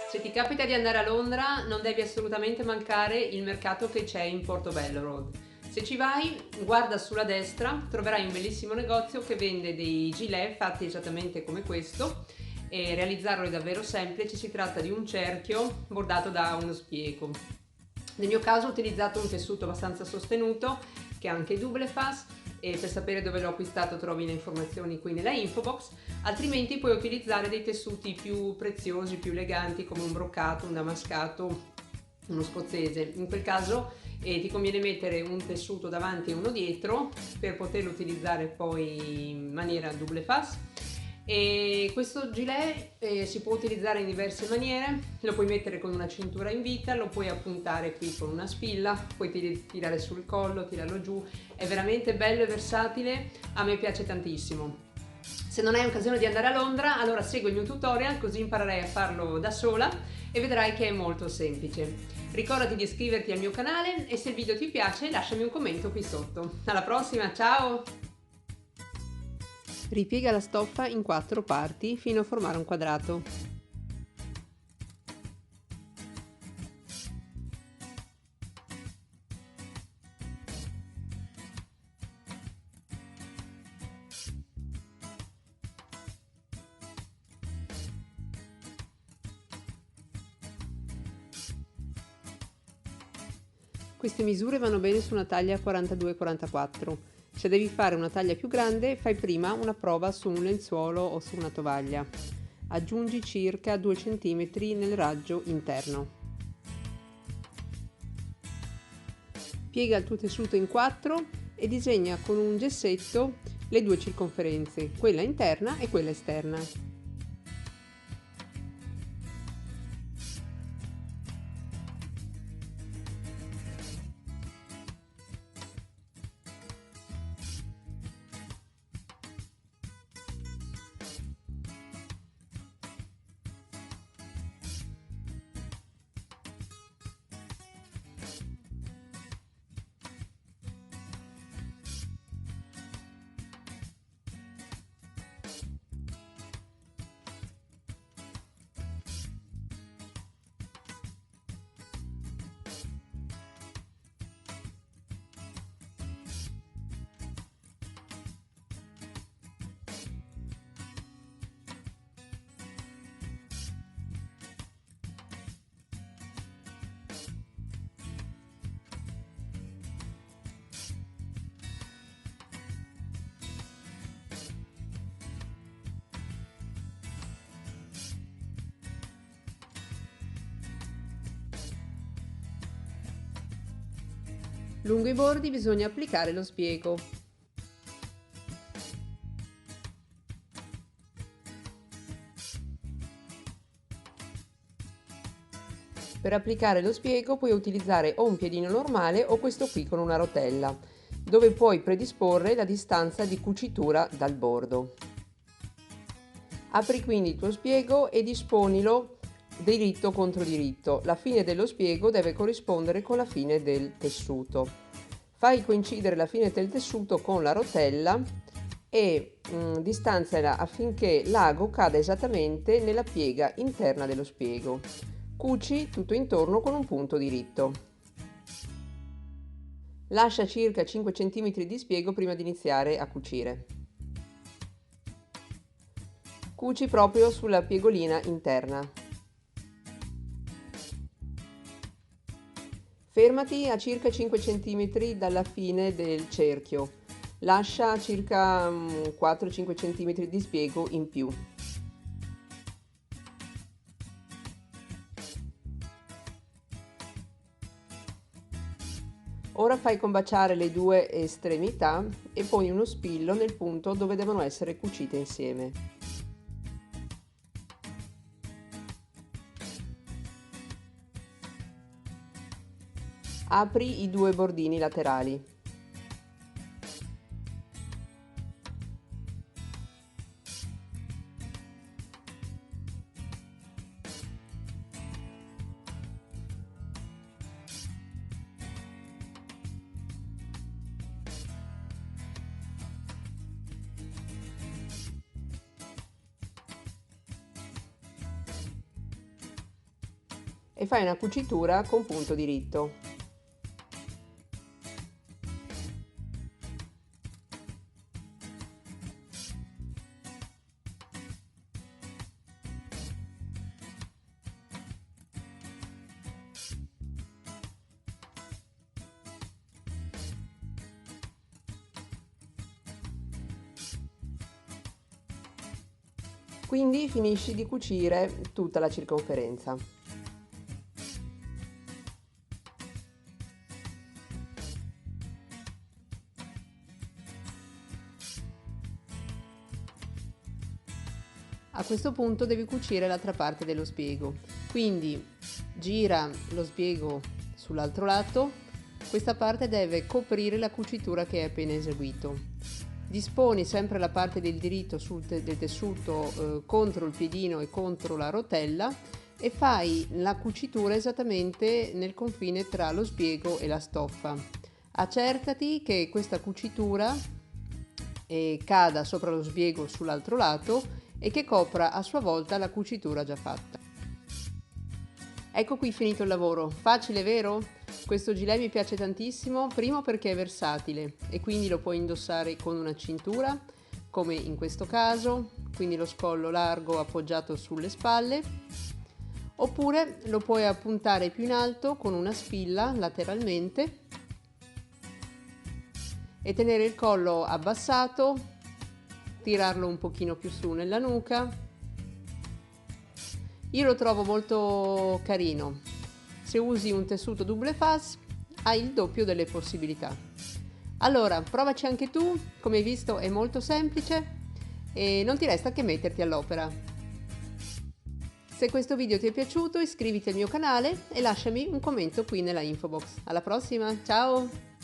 Se ti capita di andare a Londra, non devi assolutamente mancare il mercato che c'è in Portobello Road. Se ci vai, guarda sulla destra, troverai un bellissimo negozio che vende dei gilet fatti esattamente come questo e realizzarlo è davvero semplice, si tratta di un cerchio bordato da uno spiego. Nel mio caso ho utilizzato un tessuto abbastanza sostenuto che è anche double fast e per sapere dove l'ho acquistato trovi le informazioni qui nella info box, altrimenti puoi utilizzare dei tessuti più preziosi, più eleganti come un broccato, un damascato, uno scozzese. In quel caso ti conviene mettere un tessuto davanti e uno dietro per poterlo utilizzare poi in maniera double fast. E questo gilet si può utilizzare in diverse maniere, lo puoi mettere con una cintura in vita, lo puoi appuntare qui con una spilla, puoi tirare sul collo, tirarlo giù, è veramente bello e versatile, a me piace tantissimo. Se non hai occasione di andare a Londra, allora segui il mio tutorial così imparerai a farlo da sola e vedrai che è molto semplice. Ricordati di iscriverti al mio canale e se il video ti piace lasciami un commento qui sotto. Alla prossima, ciao! Ripiega la stoffa in 4 parti fino a formare un quadrato. Queste misure vanno bene su una taglia 42-44. Se devi fare una taglia più grande, fai prima una prova su un lenzuolo o su una tovaglia. Aggiungi circa 2 cm nel raggio interno. Piega il tuo tessuto in 4 e disegna con un gessetto le 2 circonferenze, quella interna e quella esterna. Lungo i bordi bisogna applicare lo spiego. Per applicare lo spiego puoi utilizzare o un piedino normale o questo qui con una rotella, dove puoi predisporre la distanza di cucitura dal bordo. Apri quindi il tuo spiego e disponilo diritto contro diritto. La fine dello spiego deve corrispondere con la fine del tessuto. Fai coincidere la fine del tessuto con la rotella e distanziala affinché l'ago cada esattamente nella piega interna dello spiego. Cuci tutto intorno con un punto diritto. Lascia circa 5 cm di spiego prima di iniziare a cucire. Cuci proprio sulla piegolina interna. Fermati a circa 5 cm dalla fine del cerchio. Lascia circa 4-5 cm di spiego in più. Ora fai combaciare le due estremità e poni uno spillo nel punto dove devono essere cucite insieme. Apri i due bordini laterali. e fai una cucitura con punto diritto. Quindi finisci di cucire tutta la circonferenza. A questo punto devi cucire l'altra parte dello sbiego, quindi gira lo sbiego sull'altro lato, questa parte deve coprire la cucitura che hai appena eseguito. Disponi sempre la parte del diritto del tessuto contro il piedino e contro la rotella e fai la cucitura esattamente nel confine tra lo sbiego e la stoffa. Accertati che questa cucitura cada sopra lo sbiego sull'altro lato e che copra a sua volta la cucitura già fatta. Ecco qui finito il lavoro, facile vero? Questo gilet mi piace tantissimo, primo perché è versatile e quindi lo puoi indossare con una cintura, come in questo caso, quindi lo scollo largo appoggiato sulle spalle, oppure lo puoi appuntare più in alto con una spilla lateralmente e tenere il collo abbassato, tirarlo un pochino più su nella nuca. Io lo trovo molto carino. Se usi un tessuto double face hai il doppio delle possibilità. Allora, provaci anche tu, come hai visto è molto semplice e non ti resta che metterti all'opera. Se questo video ti è piaciuto iscriviti al mio canale e lasciami un commento qui nella info box. Alla prossima, ciao!